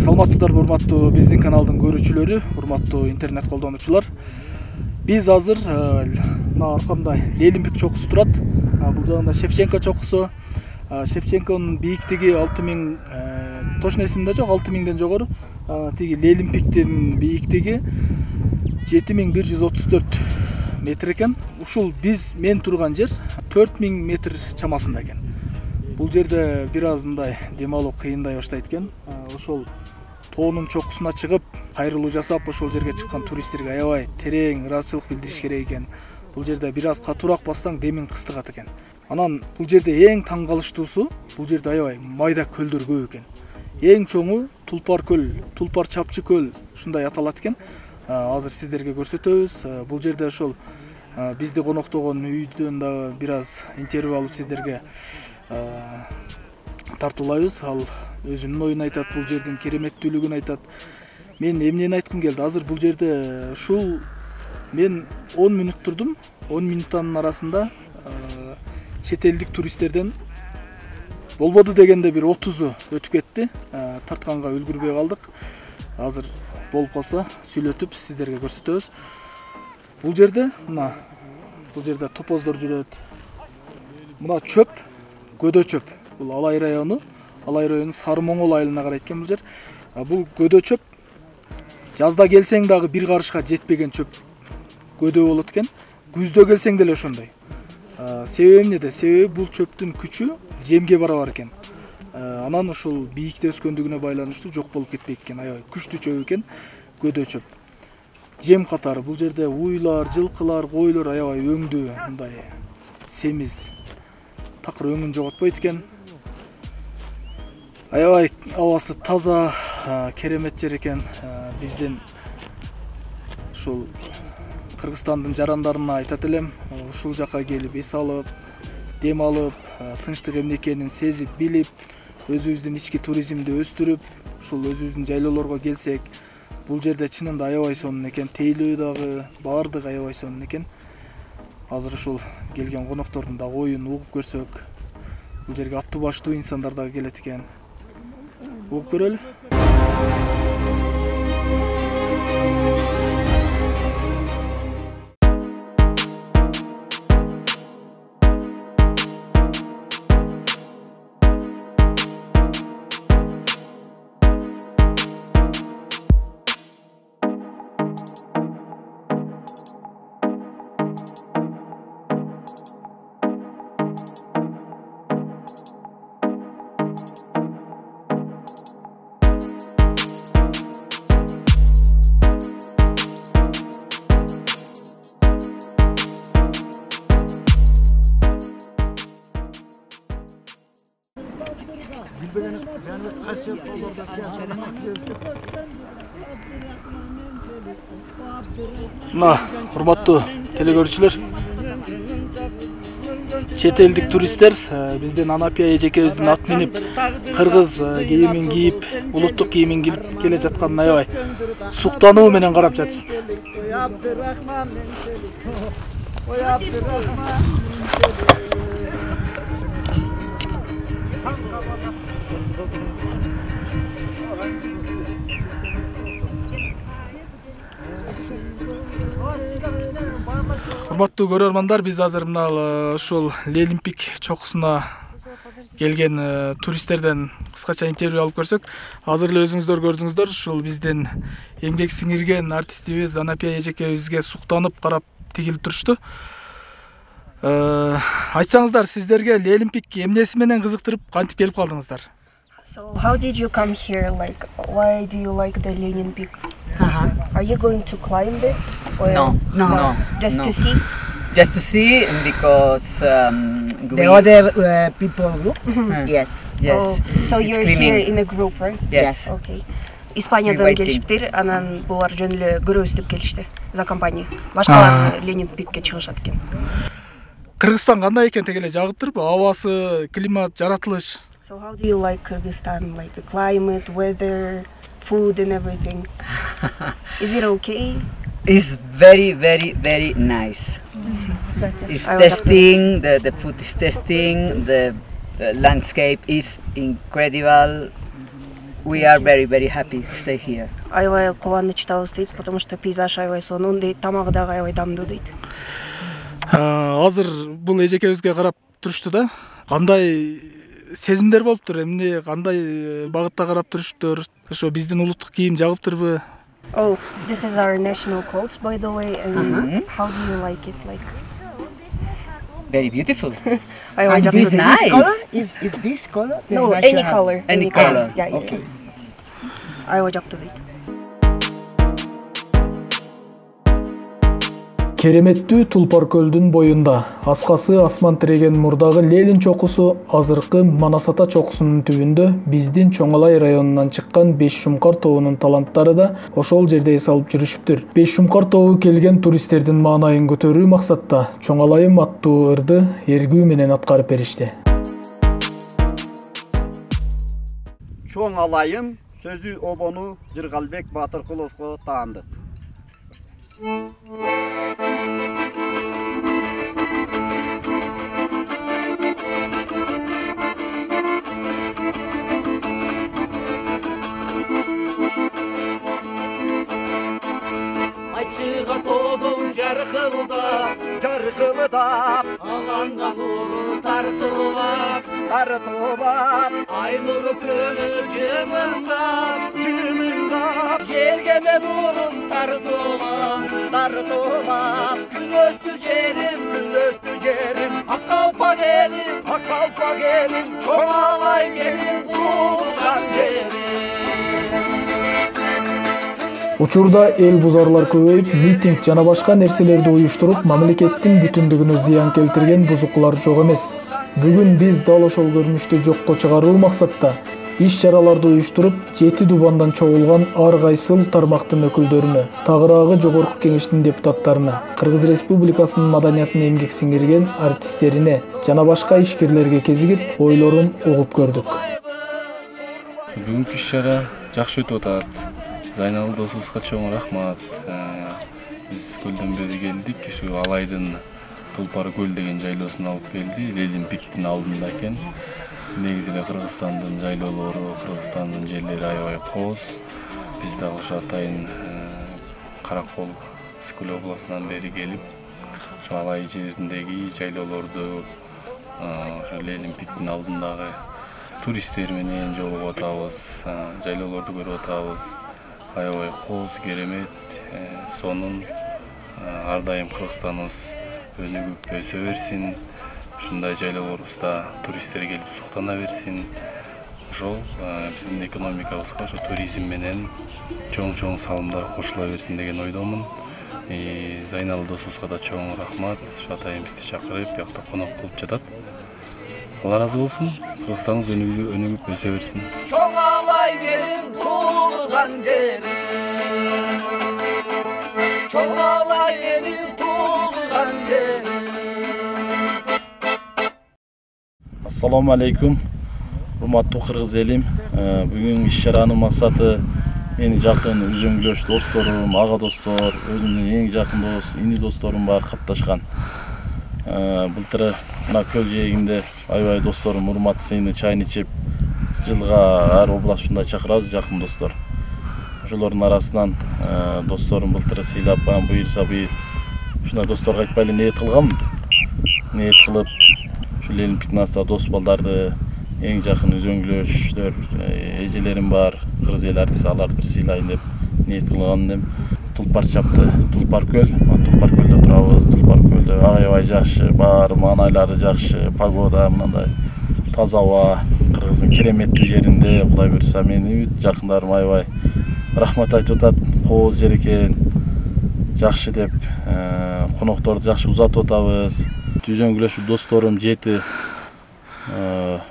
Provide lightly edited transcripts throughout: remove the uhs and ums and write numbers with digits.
Саламатсыздарбы урматтуу биздин каналдын көрүүчүлөрү, урматтуу интернет колдонуучулар. Биз азыр мына аркамда Лелимпик чокусу турат. Бул жагында Шевченко чокусу. Шевченконун бийиктиги 6000, точно эсимде жок, 6000ден жогору. Тиги Лелимпиктин бийиктиги 7134 метр экен. Ушул мен турган жер 4000 метр чамасында экен. Бул жерде бир аз мындай дем алуу кыйындай баштайт экен. Ошол тоонун чокусуна чыгып, кайрылуу жасап, ошол жерге чыккан туристтерге аябай терең ыраазычылык билдириш керек экен. Бул жерде бир аз катуураак бассаң демиң кыстыгат экен. Анан бул жерде эң таң калыштуусу, бул жерде аябай майда көлдөр көп экен. Эң чоңу Тулпар көл, Тулпар чапчы көл ушундай аталат экен. Азыр сиздерге көрсөтөбүз. Бул жерде ошол бизди коноктогон үйдөн дагы бир аз интервью алып сиздерге тартуулайбыз. Ал өзүнүн оюн айтат, бул жердин кереметтүүлүгүн айтат. Мен эмнени айткым келди? Азыр бул жерде ушул мен 10 мүнөт турдум. 10 мүнөттүн арасында чет элдик туристтерден болбоду дегенде бир 30-у өтүп кетти. Тартканга үлгүрбөй калдык. Азыр болуп калса сүйлөтүп сиздерге көрсөтөбүз. Бул жерде топоздор жүрөт. Мына чөп, көдө чөп. Бул Алай району Сары Моңол айылына карайт экен бул жер. Бул көдө чөп жазда келсең дагы бир карышка жетпеген чөп көдө болот экен. Күздө келсең деле ошондой. Себеби эмнеде? Себеби бул чөптүн күчү жемге барабар экен. Анан ушул бийикте өскөндүгүнө байланыштуу жок болуп кетпейт экен. Аябай күчтүү чөп экен көдө чөп. Жем катары бул жерде уйлар, жылкылар, койлор аябай өңдүү, мындай семиз. Такыр өңүн жоготпойт экен. Аябай абасы таза, керемет жер экен. Биздин ушул Кыргызстандын жарандарына айтат элем, ушул жака келип эс алып, дем алып, тынчтык эмне экенин сезип, билип, өзүбүздүн ички туризмди өстүрүп, ушул өзүбүздүн жайлоолорго келсек, бул жерде чынында аябай сонун экен, тейлөө дагы, баардыгы аябай сонун экен. Азыр ушул келген коноктордун да оюн угуп көрсөк, бул жерге аттуу баштуу инсандар дагы келет экен. Угуп көрөлү. Мына, урматтуу телекөрүүчүлөр, чет элдик туристтер бизден Анапия эжекебиздин ат минип, кыргыз кийимин кийип, улуттук кийимин кийип келе жатканын аябай суктануу менен карап жатышат. Урматтуу көрөрмандар, биз азыр мына ушул Лелимпик чокусуна келген туристтерден кыскача интервью алып көрсөк, азыр эле өзүңүздөр көрдүңүздөр, ушул биздин эмгек сиңирген артистибиз Анапия эжекебизге суктанып карап тигилип турушту. Айтсаңыздар, сиздерге Лелимпик эмнеси менен кызыктырып кантип келип калдыңыздар? So how did you come here? Like, why do you like the Lenin Peak? Are you going to climb it? Or No. Just to see? Just to see, because the other people group? Yes. Oh, so you're here in a group, right? Yes. Okay. Испаниядан келишиптир, анан булар жөн эле көрөбүз деп келишти за компания. Башкалар Ленин Пикке чыгышат экен. Кыргызстан кандай экен тегеле жагып турбу? Абасы, климат, жаратылыш? So how do you like Kyrgyzstan? Like the climate, weather, food and everything? Is it okay? It's very, very, very nice. It's testing, the food is testing, the landscape is incredible. We are very, very happy to stay here. Аябай кубанычтабыз дейт, потому что пейзаж аябай сонун дейт, тамагы дагы аябай дамдуу дейт. Азыр бул эжекебизге карап турушту да. Кандай сезимдер болуптур? Эмне кандай багытта карап туруштур? Ошо биздин улуттук кийим жагыптырбы? Oh, this is our national clothes, by the way. And how do you like it? Like, Very beautiful. aябай And жакшы this, дейт. nice. this color is this color? the No, any national- color. Any color. Yeah, yeah. Okay. Аябай жакты дейт. Кереметтүү Тулпар көлдүн боюнда аскасы асман тиреген мурдагы Ленин чокусу азыркы Манасата чокусунун түбүндө биздин Чоңалай районунан чыккан Беш Шумкар тобунун таланттары да ошол жерде эс алып жүрүшүптүр. Беш Шумкар тобу келген туристтердин маанайын көтөрүү максатта Чоңалайым аттуу ырды эргүү менен аткарып беришти. Чоңалайым сөзү обону Жыргалбек Батыркуловго таандык. Айчыга тоодон жаркылдап, Жаркылдап, аланга нуру тартуулап, ай нуру көнүп жымыңдап, желгеме нурун тартуулап, күн өстү жерим, ак калпак элим, Чоңалай менин туулган жерим. Учурда эл бузарлар көбөйүп, митинг жана башка нерселерди уюштуруп, мамлекеттин бүтүндүгүнө зыян келтирген бузукулар жок эмес. Бүгүн биз дал ошол көрүнүштү жокко чыгаруу максатта иш-чараларды уюштуруп, 7 дубандан чогулган ар кайсыл тармактын өкүлдөрүнө, тагыраагы жогорку кеңештин депутаттарына, Кыргыз Республикасынын маданиятын эмгек сиңирген артисттерине жана башка ишкерлерге кезигип, ойлорун угуп көрдүк. Бүгүнкү иш-чара жакшы өтүп атат. Зайнал досубузга чоң рахмат. Биз көлдөн бери келдик. Ушу Алайдын Тулпар көл деген жайлоосун алып келди. Ленин пиктин алдында экен. Негизи эле Кыргызстандын жайлоолору, Кыргызстандын жерлери аябай кооз. Биз да ошо атайын Каракол Скул областынан бери келип, ошо Алай жериндеги жайлоолорду, ошо Ленин пиктин алдындагы туристтер менен жолугуп атабыз, жайлоолорду көрүп атабыз. Аябай кооз, керемет, сонун ар дайым Кыргызстаныбыз өнүгүп өсө берсин. Ушундай жайлоолорубузда туристтер келип суктана берсин. Ошол биздин экономикабызга ошо туризм менен чоң салымдар кошула берсин деген ойдомун. Зайнал досубузга да чоң рахмат. Ошо атайын бизди чакырып, бuyакта конок кылып жатат. Алла разы болсун. Кыргызстаныбыз өнүгүп өсө берсин. Чоңалай менин туулган жерим, Чоңалай менин туулган жерим. Ассаламу алейкум, урматтуу кыргыз элим. Бүгүн иш-чаранын максаты мени жакын үзөңгүлөш досторум, ага достор, өзүмдүн эң жакын дос, ини досторум бар катташкан. Былтыр мына көл жээгинде аябай досторум урмат сыйны чайын ичип, жылга ар област ушундай чакырабыз жакын достор. Ошолордун арасынан досторум былтыр сыйлап, буюрса быйыл ушундай досторго айтпай эле ниет кылгам. Ниет кылып, ушу Ленин пиктин астында дос балдарды, эң жакын үзөңгүлөштөр, эжелерим бар, кыргыз эл артисти, аларды бир сыйлайын деп ниет кылган элем. Тулпар чапты, Тулпар көл, Тулпар көлдө турабыз. Тулпар көлдө аябай жакшы, баары маанайлары жакшы, погода мындай таза аба, Кыргыздын кереметтүү жеринде, Кудай буйрса мени жакындарым аябай рахмат айтып атат. Кооз жер экен, жакшы деп, конокторду жакшы узатып атабыз. Үзөңгүлөшүү досторум 7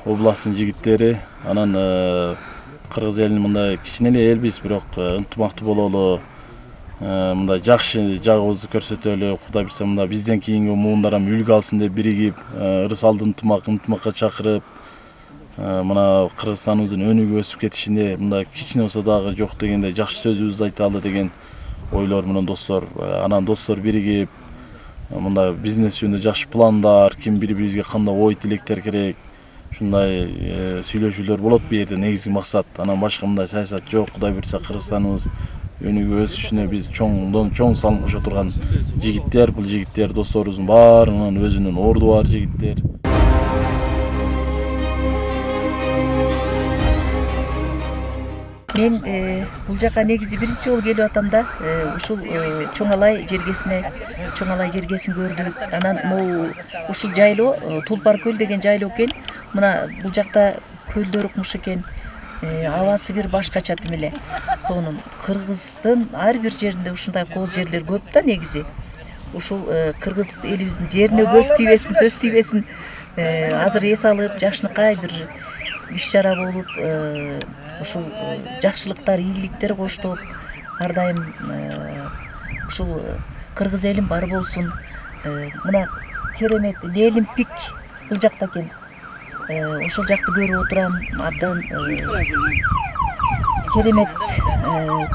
областтын жигиттери, анан кыргыз элинин мындай кичине эле элбиз, бирок ынтымактуу бололу, мындай жакшы жагыбызды көрсөтөлү, Кудай буйрса мында бизден кийинки муундар ham үлгү алсын деп биригип, ырысалды ынтымакка чакырып, мына Кыргызстаныбыздын өнүгүп өсүп кетишине мындай кичине болсо дагы жок дегенде жакшы сөзүбүздү айталы деген ойлор менен достор, анан достор биригип, мындай бизнес жөнүндө жакшы пландар, ким бири-бирибизге кандай ой тилектер керек, ушундай сүйлөшүүлөр болот бу жерде. Негизги максат анан башка мындай саясат жок. Кудай буйрса Кыргызстаныбыз өнүгүп өсүшүнө биз чоң салым кошо турган жигиттер. Бул жигиттер досторубуздун баарынын өзүнүн орду бар жигиттер. Мен бул жака негизи биринчи жолу келип атам да, ушул Чоң Алай жергесин көрдүк. Анан могу ушул жайлоо Тулпар көл деген жайлоо экен. Мына бул жакта көлдөр укмуш экен. Абасы бир башкача тим эле. Сонун Кыргыздын ар бир жеринде ушундай кооз жерлер көп да негизи. Ушул Кыргыз элибиздин жерине көз тийбесин, сөз тийбесин. Азыр эс алып, жакшынакай бир иш чара болуп, ушул жакшылыктар, ийгиликтер коштоп, ар дайым ушул Кыргыз элим бар болсун. Мына керемет Лелимпик бул жакта экен. Ошол жакты көрүп отурам, абдан керемет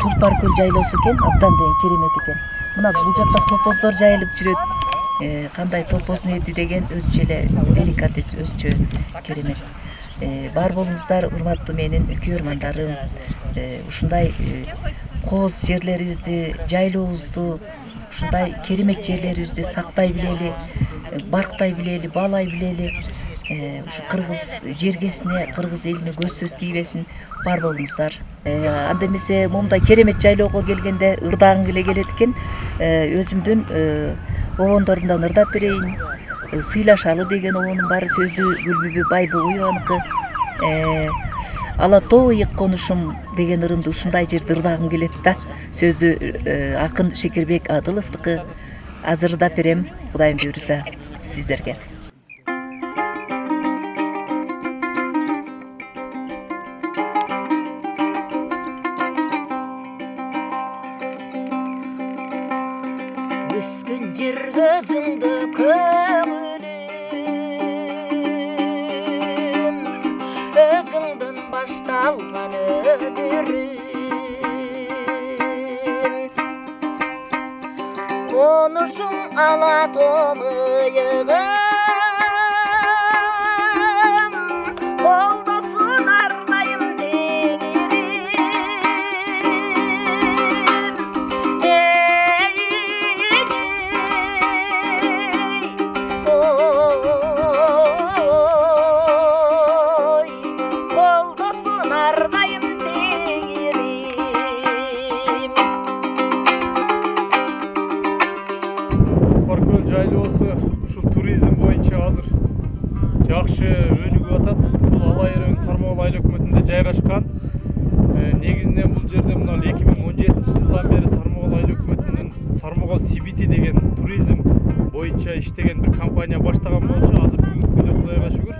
Тулпар көл жайлоосу экен, абдан деген керемет экен. Мына бул жакта топоздор жайылып жүрөт. Кандай топоздун эти деген өзүнчө эле деликатес, өзүнчө керемет. Бар болуңуздар, урматтуу менин күйөрмандарым. Ушундай кооз жерлерибизди, жайлообузду, ушундай керемет жерлерибизди сактай билели, барктай билели, баалай билели. Ушу Кыргыз жергесине, Кыргыз элине көз сөз тийбесин, бар болуңуздар. Анда эмесе момундай керемет жайлоого келгенде ырдагың келе келет экен. Өзүмдүн обондорумдан ырдап берейин. Сыйлашалы деген обонум бар, сөзү Гүлбүбү Байбугуеваныкы. Ала тоо ыйык конушум деген ырымды ушундай жерде ырдагым келет да. Сөзү акын Шекербек Адыловдукы. Азыр ырдап берем, Кудайым буйруса сиздерге. Өскін жер көзіңді көңілім, өзіңдің башталған өмірім. Қонышым алатом ыйығым, қолдасын ардайым жайлоосу ушул туризм боюнча азыр жакшы өнүгүп атат. Бул Алай районунун Сармогол айыл өкмөтүндө жайгашкан. Негизинен бул жерде мына 2017-жылдан бери Сармогол айыл өкмөтүнүн Сармогол CBT деген туризм боюнча иштеген бир компания баштаган болчу. Азыр бүгүнкү күндө Кудайга шүгүр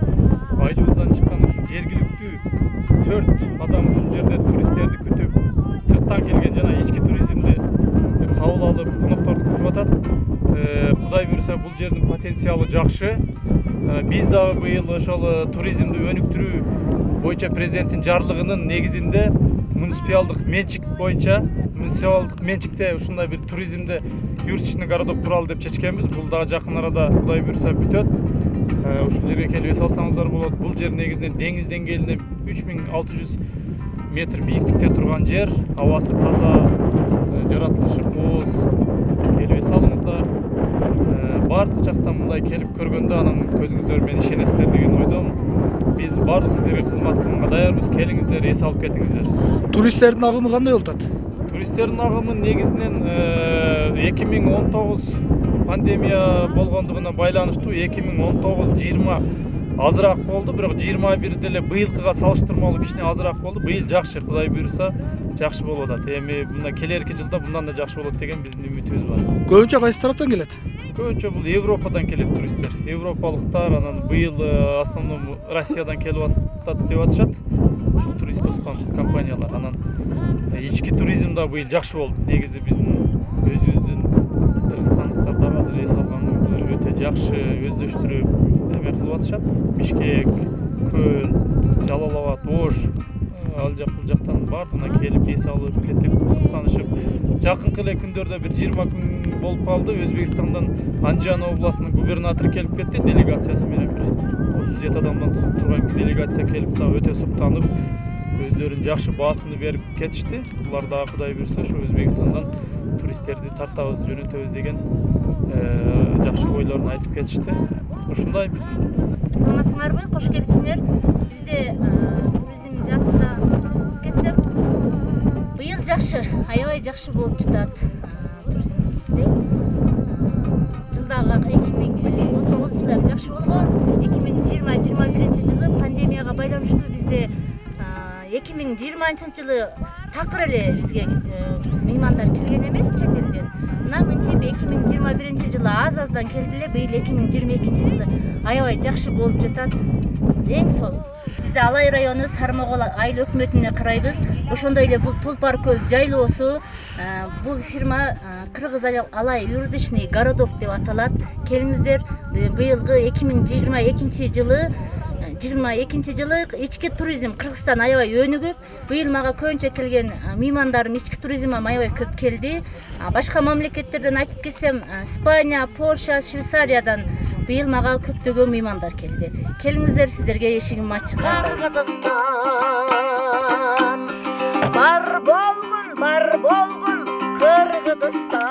айылыбыздан чыккан ушул жергиликтүү 4 адам ушул жерде туристтерди күтүп, сырттан келген жана ички туризмди кабыл алып, конокторду күтүп атат. Кудай буйруса бул жердин потенциалы жакшы. Биз дагы быйыл ошол туризмди өнүктүрүү боюнча президенттин жарлыгынын негизинде муниципалдык менчик боюнча, муниципалдык менчикте ушундай бир туризмди юртичный городок куралы деп чечкенбиз. Бул дагы жакын арада Кудай буйруса бүтөт. Ушул жерге келип эс алсаңыздар болот. Бул жер негизинен деңиз деңгээлине 3600 метр бийиктикте турган жер. Абасы таза, жаратылышы кооз. Келип эс алыңыздар. Бардык жактан мындай келип көргөндө анан көзүңүздөр менен ишенесиздер деген ойдом. Биз бардык сиздерге кызмат кылганга даярбыз. Келиңиздер, эс алып кетиңиздер. Туристтердин агымы кандай болуп атат? Туристтердин агымы негизинен 2019 пандемия болгондугуна байланыштуу 2019-20 азыраак болду, бирок 21 деле быйылкыга салыштырмалуу кичине азыраак болду. Быйыл жакшы, Кудай буйруса жакшы болуп атат. Эми мына келерки жылда bundan да жакшы болот деген биздин үмүтүбүз бар. Көбүнчө кайсы тараптан келет? Көбүнчө бул Европадан келет туристтер. Европалыктар, анан быйыл основном Россиядан келип атат деп атышат. Ушул турист тоскон компаниялар. Анан ички туризм да быйыл жакшы болду. Негизи биздин өзүбүздүн кыргызстандыктар да азыр эс алган өтө жакшы өздөштүрүп эме кылып атышат. Бишкек, Көл, Жалал-Абад, Ош, ал жак бул жактан бардыгына келип эс алып, кетип, куттанышып. Жакынкы эле күндөрдө бир 20 күн болуп калды. Өзбекстандан Анжан областынын губернатору келип кетти делегациясы менен бир. 37 адамдан турган делегация келип дагы өтө суктанып, өздөрүнүн жакшы баасыны берип кетишти. Булар дагы Кудай буйрса ошо Өзбекстандан туристтерди тартабыз, жөнөтөбүз деген жакшы ойлорун айтып кетишти. Ушундай биздин. Саламатсыңарбы? Кош келипсиңер. Бизде туризм жаатында сөз кылып кетсем, быйыл жакшы, аябай жакшы болуп жатат туризмде. Жылдагы 2019 жылы жакшы болгон. 2020-21 жылы пандемияга байланыштуу бизде 2020 жылы такыр эле бизге меймандар келген эмес чет элден. Мына мынтип 2021 жылы аз-аздан келди эле, быйыл 2022 жылы аябай жакшы болуп жатат. Эң сол. Бизде Алай району Сармогол айыл өкмөтүнө карайбыз. Ошондой эле бул Тулпар көл жайлоосу, бул фирма Кыргыз Алай юридичный городок деп аталат. Келиңиздер, быйылгы 2022 жылы ички туризм Кыргызстан аябай өнүгүп, быйыл мага көбүнчө келген меймандарым ички туризмге аябай көп келди. Башка мамлекеттерден айтып кетсем, Испания, Польша, Швейцариядан быйыл мага көптөгөн меймандар келди. Келиңиздер, сиздерге эшигим ачык. Кыргызстан бар болгун Кыргызстан.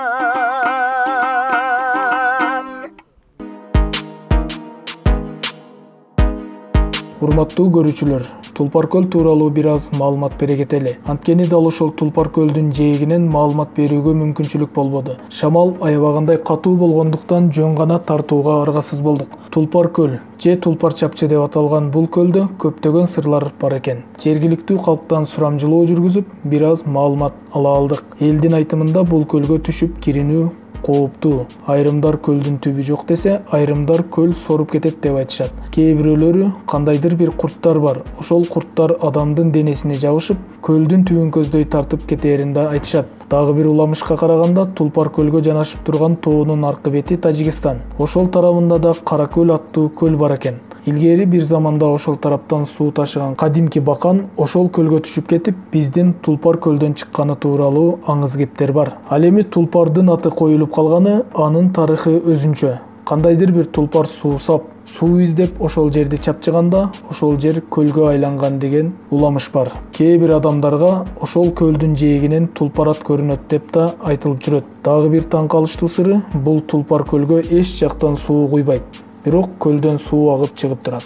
Урматтуу көрүүчүлөр, Тулпар көл тууралуу бир аз маалымат бере кетели. Анткени дал ошол Тулпар көлдүн жээгинен маалымат берүүгө мүмкүнчүлүк болбоду. Шамал аябагандай катуу болгондуктан жөн гана тартууга аргасыз болдук. Тулпар көл же Тулпар чапчы деп аталган бул көлдө көптөгөн сырлар бар экен. Жергиликтүү калктан сурамжылоо жүргүзүп, бир аз маалымат ала алдык. Элдин айтымында бул көлгө түшүп киринүү кооптуу. Айрымдар көлдүн түбү жок десе, айрымдар көл соруп кетет деп айтышат. Кээ бирөөлөрү кандайдыр бир курттар бар. Ошол курттар адамдын денесине жабышып, көлдүн түбүн көздөй тартып кетээрин да айтышат. Дагы бир уламышка караганда Тулпар көлгө жанашып турган тоонун аркы бети Тажикстан. Ошол тарабында да Каракөл аттуу көл бар экен. Илгери бир заманда ошол тараптан суу ташыган кадимки бакан ошол көлгө түшүп кетип, биздин Тулпар көлдөн чыкканы тууралуу аңыз кептер бар. Ал эми Тулпардын аты коюлуп калганы анын тарыхы өзүнчө. Кандайдыр бир тулпар суусап, суу издеп ошол жерди чапчыганда, ошол жер көлгө айланган деген уламыш бар. Кээ бир адамдарга ошол көлдүн жээгинен тулпар ат көрүнөт деп да айтылып жүрөт. Дагы бир таң калыштуу сыры, бул Тулпар көлгө эч жактан суу куйбайт, бирок көлдөн суу агып чыгып турат.